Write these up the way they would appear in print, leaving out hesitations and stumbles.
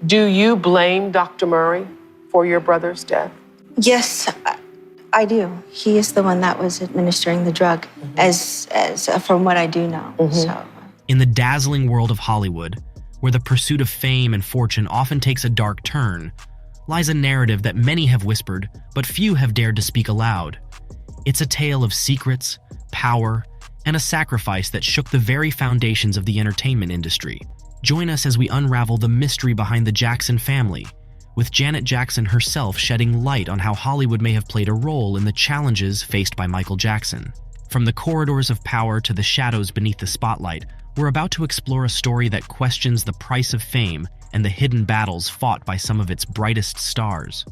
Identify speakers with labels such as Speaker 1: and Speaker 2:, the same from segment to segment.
Speaker 1: Do you blame Dr. Murray for your brother's death?
Speaker 2: Yes, I do. He is the one that was administering the drug, as from what I do know. So.
Speaker 3: In the dazzling world of Hollywood, where the pursuit of fame and fortune often takes a dark turn, lies a narrative that many have whispered, but few have dared to speak aloud. It's a tale of secrets, power, and a sacrifice that shook the very foundations of the entertainment industry. Join us as we unravel the mystery behind the Jackson family, with Janet Jackson herself shedding light on how Hollywood may have played a role in the challenges faced by Michael Jackson. From the corridors of power to the shadows beneath the spotlight, we're about to explore a story that questions the price of fame and the hidden battles fought by some of its brightest stars.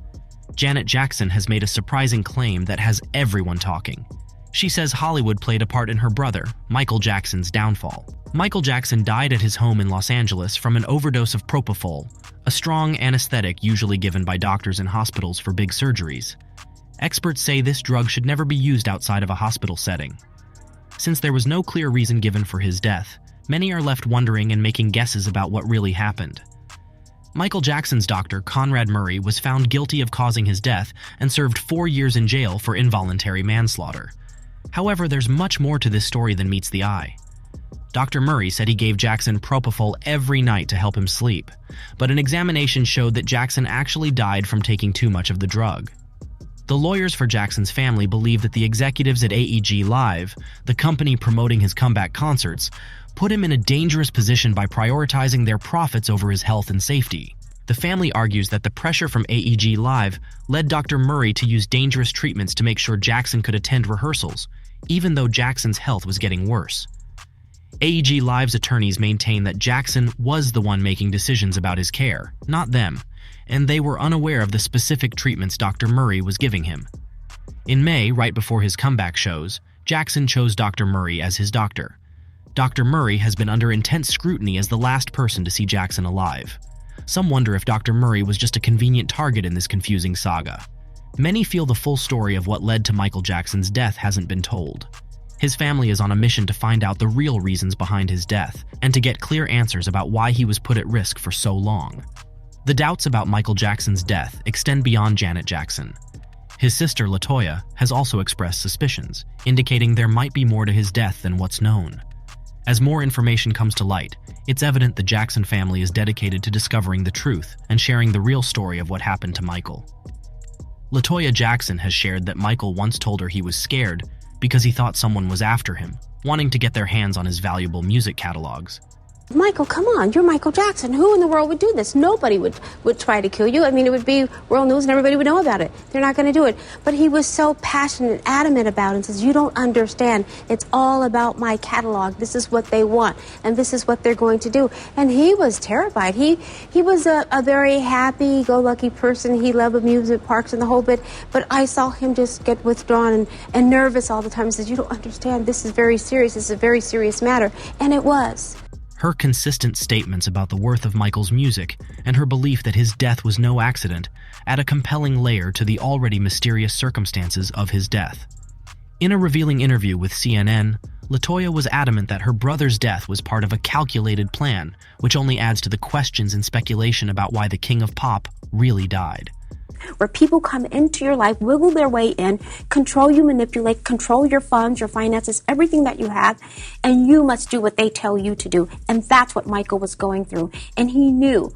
Speaker 3: Janet Jackson has made a surprising claim that has everyone talking. She says Hollywood played a part in her brother, Michael Jackson's downfall. Michael Jackson died at his home in Los Angeles from an overdose of propofol, a strong anesthetic usually given by doctors in hospitals for big surgeries. Experts say this drug should never be used outside of a hospital setting. Since there was no clear reason given for his death, many are left wondering and making guesses about what really happened. Michael Jackson's doctor, Conrad Murray, was found guilty of causing his death and served 4 years in jail for involuntary manslaughter. However, there's much more to this story than meets the eye. Dr. Murray said he gave Jackson propofol every night to help him sleep, but an examination showed that Jackson actually died from taking too much of the drug. The lawyers for Jackson's family believe that the executives at AEG Live, the company promoting his comeback concerts, put him in a dangerous position by prioritizing their profits over his health and safety. The family argues that the pressure from AEG Live led Dr. Murray to use dangerous treatments to make sure Jackson could attend rehearsals, even though Jackson's health was getting worse. AEG Live's attorneys maintain that Jackson was the one making decisions about his care, not them, and they were unaware of the specific treatments Dr. Murray was giving him. In May, right before his comeback shows, Jackson chose Dr. Murray as his doctor. Dr. Murray has been under intense scrutiny as the last person to see Jackson alive. Some wonder if Dr. Murray was just a convenient target in this confusing saga. Many feel the full story of what led to Michael Jackson's death hasn't been told. His family is on a mission to find out the real reasons behind his death and to get clear answers about why he was put at risk for so long. The doubts about Michael Jackson's death extend beyond Janet Jackson. His sister, LaToya, has also expressed suspicions, indicating there might be more to his death than what's known. As more information comes to light, it's evident the Jackson family is dedicated to discovering the truth and sharing the real story of what happened to Michael. LaToya Jackson has shared that Michael once told her he was scared because he thought someone was after him, wanting to get their hands on his valuable music catalogs.
Speaker 4: Michael, come on, you're Michael Jackson. Who in the world would do this? Nobody would try to kill you. I mean, it would be world news and everybody would know about it. They're not going to do it. But he was so passionate and adamant about it and says, you don't understand. It's all about my catalog. This is what they want, and this is what they're going to do. And he was terrified. He was a very happy-go-lucky person. He loved amusement parks and the whole bit. But I saw him just get withdrawn and nervous all the time. He says, you don't understand. This is very serious. This is a very serious matter. And it was.
Speaker 3: Her consistent statements about the worth of Michael's music and her belief that his death was no accident add a compelling layer to the already mysterious circumstances of his death. In a revealing interview with CNN, LaToya was adamant that her brother's death was part of a calculated plan, which only adds to the questions and speculation about why the king of pop really died.
Speaker 4: Where people come into your life, wiggle their way in, control you, manipulate, control your funds, your finances, everything that you have, and you must do what they tell you to do. And that's what Michael was going through. And he knew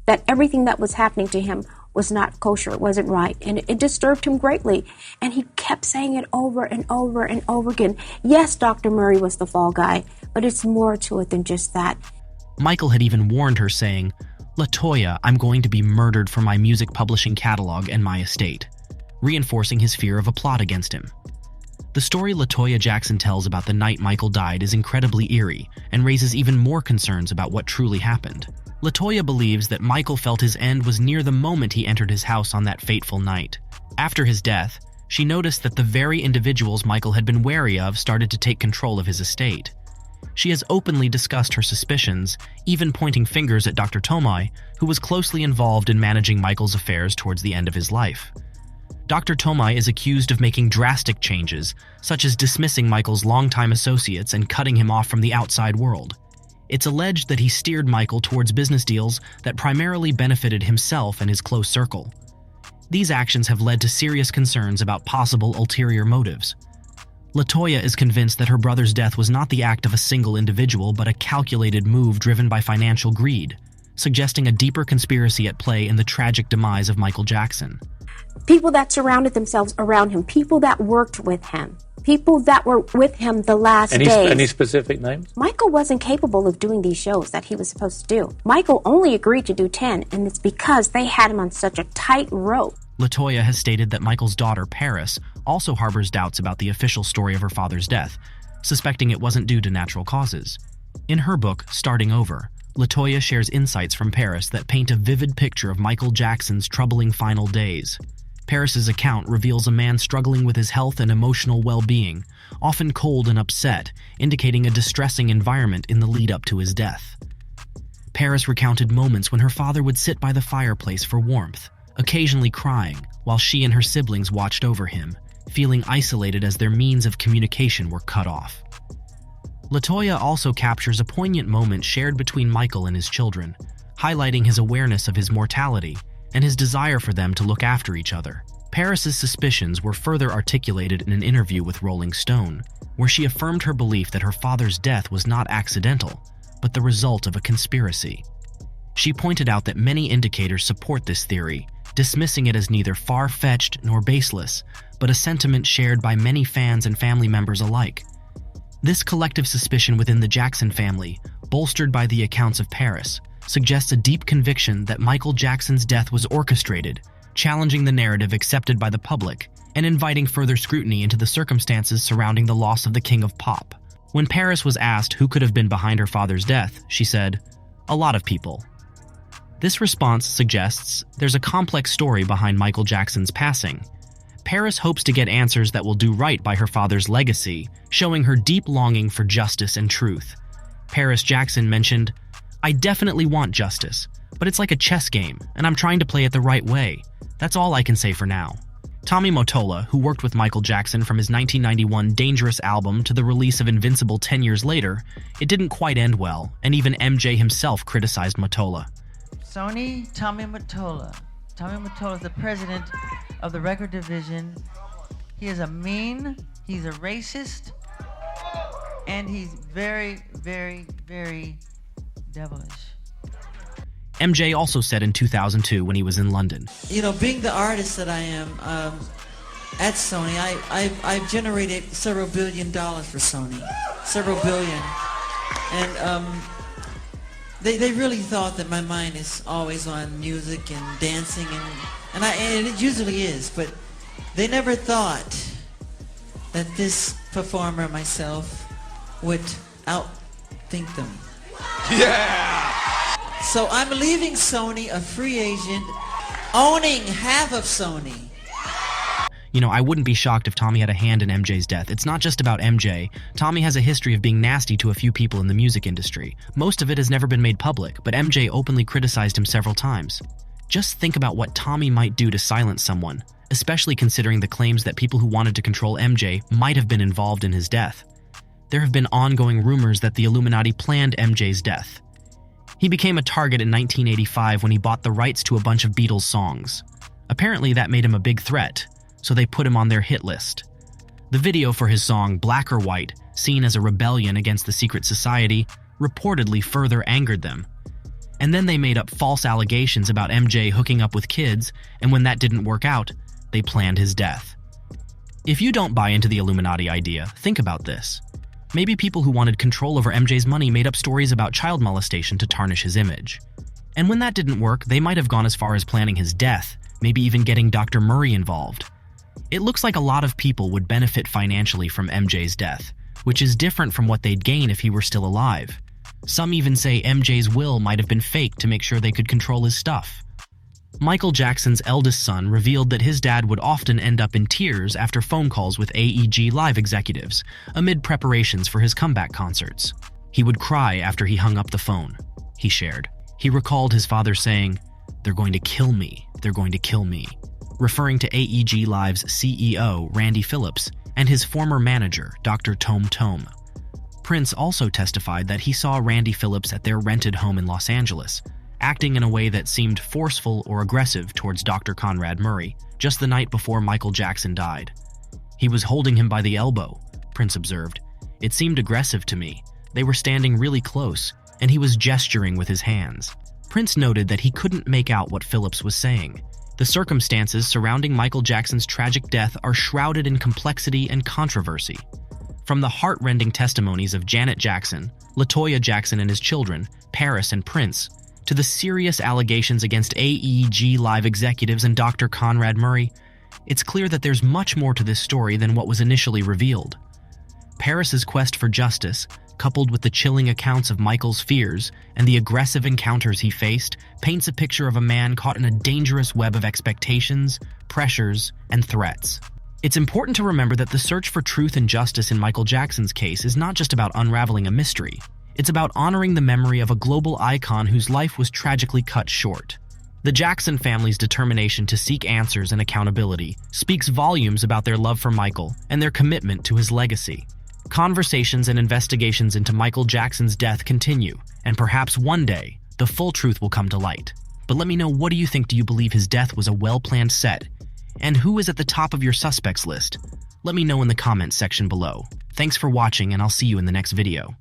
Speaker 4: that everything that was happening to him was not kosher, it wasn't right, and it disturbed him greatly. And he kept saying it over and over and over again. Yes, Dr. Murray was the fall guy, but it's more to it than just that.
Speaker 3: Michael had even warned her, saying, LaToya, I'm going to be murdered for my music publishing catalog and my estate, reinforcing his fear of a plot against him. The story LaToya Jackson tells about the night Michael died is incredibly eerie and raises even more concerns about what truly happened. LaToya believes that Michael felt his end was near the moment he entered his house on that fateful night. After his death, she noticed that the very individuals Michael had been wary of started to take control of his estate. She has openly discussed her suspicions, even pointing fingers at Dr. Tomei, who was closely involved in managing Michael's affairs towards the end of his life. Dr. Tomei is accused of making drastic changes, such as dismissing Michael's longtime associates and cutting him off from the outside world. It's alleged that he steered Michael towards business deals that primarily benefited himself and his close circle. These actions have led to serious concerns about possible ulterior motives. LaToya is convinced that her brother's death was not the act of a single individual, but a calculated move driven by financial greed, suggesting a deeper conspiracy at play in the tragic demise of Michael Jackson.
Speaker 4: People that surrounded themselves around him, people that worked with him, people that were with him the last days.
Speaker 5: Any specific names?
Speaker 4: Michael wasn't capable of doing these shows that he was supposed to do. Michael only agreed to do 10, and it's because they had him on such a tight rope.
Speaker 3: LaToya has stated that Michael's daughter, Paris, also harbors doubts about the official story of her father's death, suspecting it wasn't due to natural causes. In her book, Starting Over, LaToya shares insights from Paris that paint a vivid picture of Michael Jackson's troubling final days. Paris's account reveals a man struggling with his health and emotional well-being, often cold and upset, indicating a distressing environment in the lead-up to his death. Paris recounted moments when her father would sit by the fireplace for warmth, occasionally crying, while she and her siblings watched over him, feeling isolated as their means of communication were cut off. LaToya also captures a poignant moment shared between Michael and his children, highlighting his awareness of his mortality and his desire for them to look after each other. Paris's suspicions were further articulated in an interview with Rolling Stone, where she affirmed her belief that her father's death was not accidental, but the result of a conspiracy. She pointed out that many indicators support this theory, dismissing it as neither far-fetched nor baseless, but a sentiment shared by many fans and family members alike. This collective suspicion within the Jackson family, bolstered by the accounts of Paris, suggests a deep conviction that Michael Jackson's death was orchestrated, challenging the narrative accepted by the public and inviting further scrutiny into the circumstances surrounding the loss of the King of Pop. When Paris was asked who could have been behind her father's death, she said, "A lot of people." This response suggests there's a complex story behind Michael Jackson's passing. Paris hopes to get answers that will do right by her father's legacy, showing her deep longing for justice and truth. Paris Jackson mentioned, "I definitely want justice, but it's like a chess game, and I'm trying to play it the right way. That's all I can say for now." Tommy Mottola, who worked with Michael Jackson from his 1991 Dangerous album to the release of Invincible 10 years later, it didn't quite end well, and even MJ himself criticized Mottola.
Speaker 6: Tommy Mottola. Tommy Mottola is the president of the record division. He is he's a racist, and he's very, very, very devilish.
Speaker 3: MJ also said in 2002 when he was in London,
Speaker 6: You know, being the artist that I am at Sony, I've generated several $1 billion for Sony. Several billion. And they really thought that my mind is always on music and dancing, and it usually is, but they never thought that this performer, myself, would outthink them.
Speaker 5: Yeah!
Speaker 6: So I'm leaving Sony a free agent, owning half of Sony.
Speaker 3: You know, I wouldn't be shocked if Tommy had a hand in MJ's death. It's not just about MJ. Tommy has a history of being nasty to a few people in the music industry. Most of it has never been made public, but MJ openly criticized him several times. Just think about what Tommy might do to silence someone, especially considering the claims that people who wanted to control MJ might have been involved in his death. There have been ongoing rumors that the Illuminati planned MJ's death. He became a target in 1985 when he bought the rights to a bunch of Beatles songs. Apparently that made him a big threat, so they put him on their hit list. The video for his song Black or White, seen as a rebellion against the secret society, reportedly further angered them. And then they made up false allegations about MJ hooking up with kids, and when that didn't work out, they planned his death. If you don't buy into the Illuminati idea, think about this. Maybe people who wanted control over MJ's money made up stories about child molestation to tarnish his image. And when that didn't work, they might have gone as far as planning his death, maybe even getting Dr. Murray involved. It looks like a lot of people would benefit financially from MJ's death, which is different from what they'd gain if he were still alive. Some even say MJ's will might have been faked to make sure they could control his stuff. Michael Jackson's eldest son revealed that his dad would often end up in tears after phone calls with AEG Live executives, amid preparations for his comeback concerts. He would cry after he hung up the phone, he shared. He recalled his father saying, "They're going to kill me, they're going to kill me," referring to AEG Live's CEO, Randy Phillips, and his former manager, Dr. Tom Tome. Prince also testified that he saw Randy Phillips at their rented home in Los Angeles, acting in a way that seemed forceful or aggressive towards Dr. Conrad Murray just the night before Michael Jackson died. "He was holding him by the elbow," Prince observed. "It seemed aggressive to me. They were standing really close, and he was gesturing with his hands." Prince noted that he couldn't make out what Phillips was saying. The circumstances surrounding Michael Jackson's tragic death are shrouded in complexity and controversy. From the heart-rending testimonies of Janet Jackson, LaToya Jackson and his children, Paris and Prince, to the serious allegations against AEG Live executives and Dr. Conrad Murray, it's clear that there's much more to this story than what was initially revealed. Paris's quest for justice, coupled with the chilling accounts of Michael's fears and the aggressive encounters he faced, paints a picture of a man caught in a dangerous web of expectations, pressures, and threats. It's important to remember that the search for truth and justice in Michael Jackson's case is not just about unraveling a mystery. It's about honoring the memory of a global icon whose life was tragically cut short. The Jackson family's determination to seek answers and accountability speaks volumes about their love for Michael and their commitment to his legacy. Conversations and investigations into Michael Jackson's death continue, and perhaps one day, the full truth will come to light. But let me know, what do you think? Do you believe his death was a well-planned set? And who is at the top of your suspects list? Let me know in the comments section below. Thanks for watching, and I'll see you in the next video.